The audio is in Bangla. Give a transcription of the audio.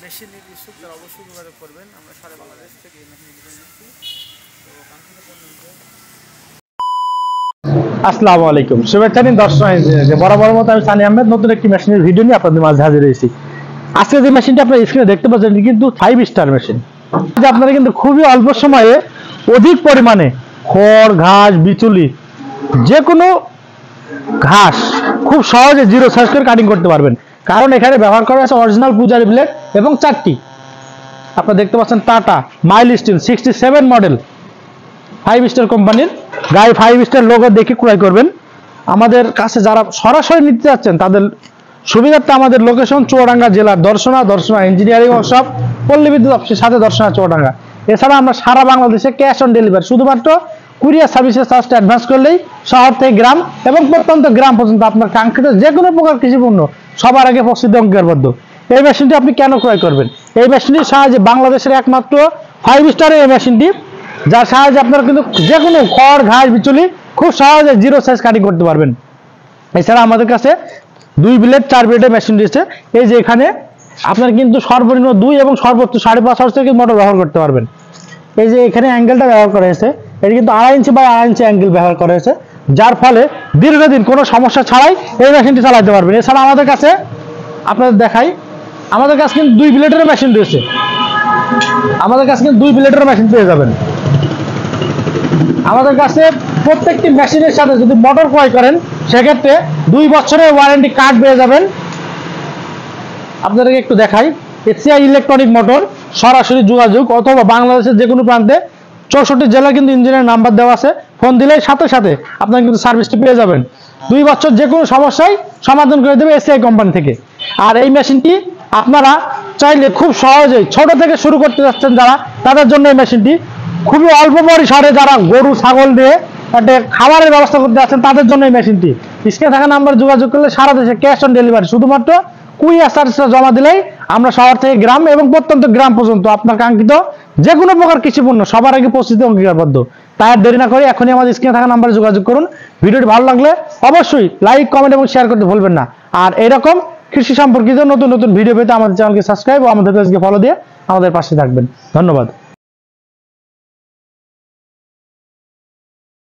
মেশিন নিতে ইচ্ছুক তারা অবশ্যই যোগাযোগ করবেন। আমরা সারা বাংলাদেশ থেকে এই মেশিন নিতে নিচ্ছি। তো কাঙ্ক্ষিত পণ্য আসসালামু আলাইকুম, শুভেচ্ছা দিন দর্শক। যে বরাবর মতো আমি সানি আহমেদ নতুন একটি মেশিনের ভিডিও নিয়ে আপনাদের মাঝে হাজির হয়েছি। আজকে যে মেশিনটা আপনারা স্ক্রিনে দেখতে পাচ্ছেন কিন্তু 5 স্টার মেশিন। আপনারা কিন্তু খুবই অল্প সময়ে অধিক পরিমাণে খড়, ঘাস, বিচুলি যে কোনো ঘাস খুব সহজে জিরো সাইজ করে কাটিং করতে পারবেন। কারণ এখানে ব্যবহার করা আছে অরিজিনাল পূজারি ব্লেড এবং 4টি। আপনারা দেখতে পাচ্ছেন টাটা মাইলস্টোন 67 মডেল 5 স্টার কোম্পানির গায়ে 5 স্টার লোগো দেখে ক্রয় করবেন। আমাদের কাছে যারা সরাসরি নিতে যাচ্ছেন তাদের সুবিধার্থে আমাদের লোকেশন চুয়াডাঙ্গা জেলার দর্শনা ইঞ্জিনিয়ারিং ওয়ার্কশপ, পল্লী বিদ্যুৎ অফিসের সাথে দর্শনা চুয়াডাঙ্গা। এছাড়া আমরা সারা বাংলাদেশে ক্যাশ অন ডেলিভারি, শুধুমাত্র কুরিয়ার সার্ভিসের চার্জটা অ্যাডভান্স করলেই শহর থেকে গ্রাম এবং প্রত্যন্ত গ্রাম পর্যন্ত আপনার কাঙ্ক্ষিত যে কোনো প্রকার কৃষি পণ্য সবার আগে প্রস্তুত অঙ্গীকারবদ্ধ। এই মেশিনটি আপনি কেন ক্রয় করবেন? এই মেশিনটির সাহায্যে বাংলাদেশের একমাত্র 5 স্টারের এই মেশিনটি, যার সাহায্যে আপনারা কিন্তু যে কোনো খড়, ঘাস, বিচুলি খুব সহজে জিরো সাইজ কাটিং করতে পারবেন। এছাড়া আমাদের কাছে 2 ব্লেড 4 ব্লেডের মেশিন রয়েছে। এই যে এখানে আপনার কিন্তু সর্বনিম্ন 2 এবং সর্বোচ্চ 5.5 হার্জ থেকে মোটর ব্যবহার করতে পারবেন। এই যে এখানে অ্যাঙ্গেলটা ব্যবহার করা হয়েছে, এটি কিন্তু 2.5 ইঞ্চি বাই 2.5 ইঞ্চি অ্যাঙ্গেল ব্যবহার করা হয়েছে, যার ফলে দীর্ঘদিন কোনো সমস্যা ছাড়াই এই মেশিনটি চালাতে পারবেন। এছাড়া আমাদের কাছে আপনাদের দেখাই, আমাদের কাছে কিন্তু 2 ব্লেডের মেশিন রয়েছে। আমাদের কাছে কিন্তু 2 ব্লেডের মেশিন পেয়ে যাবেন। আমাদের কাছে প্রত্যেকটি মেশিনের সাথে যদি মোটর ক্রয় করেন সেক্ষেত্রে 2 বছরের ওয়ারেন্টি কার্ড পেয়ে যাবেন। আপনাদেরকে একটু দেখাই, এসিআই ইলেকট্রনিক মোটর, সরাসরি যোগাযোগ অথবা বাংলাদেশের যে কোনো প্রান্তে 64 জেলা কিন্তু ইঞ্জিনিয়ার নাম্বার দেওয়া আছে, ফোন দিলেই সাথে সাথে আপনারা কিন্তু সার্ভিসটি পেয়ে যাবেন। 2 বছর যে কোনো সমস্যায় সমাধান করে দেবে এসিআই কোম্পানি থেকে। আর এই মেশিনটি আপনারা চাইলে খুব সহজেই ছোট থেকে শুরু করতে যাচ্ছেন যারা, তাদের জন্য এই মেশিনটি খুবই অল্প পরিসরে, যারা গরু ছাগল দিয়ে একটা খাবারের ব্যবস্থা করতে যাচ্ছেন তাদের জন্য এই মেশিনটি। স্ক্রিনে থাকা নাম্বার যোগাযোগ করলে সারা দেশে ক্যাশ অন ডেলিভারি, শুধুমাত্র কুরিয়ার চার্জটা জমা দিলেই আমরা শহর থেকে গ্রাম এবং প্রত্যন্ত গ্রাম পর্যন্ত আপনার কাঙ্ক্ষিত যে কোনো প্রকার কৃষি পণ্য সবার আগে পৌঁছতে অঙ্গীকারবদ্ধ। তাই আর দেরি না করে এখনই আমাদের স্ক্রিনে থাকা নাম্বারে যোগাযোগ করুন। ভিডিওটি ভালো লাগলে অবশ্যই লাইক, কমেন্ট এবং শেয়ার করতে ভুলবেন না। আর এরকম কৃষি সম্পর্কিত নতুন নতুন ভিডিও পেতে আমাদের চ্যানেলকে সাবস্ক্রাইব ও আমাদের পেজকে ফলো দিয়ে আমাদের পাশে থাকবেন। ধন্যবাদ।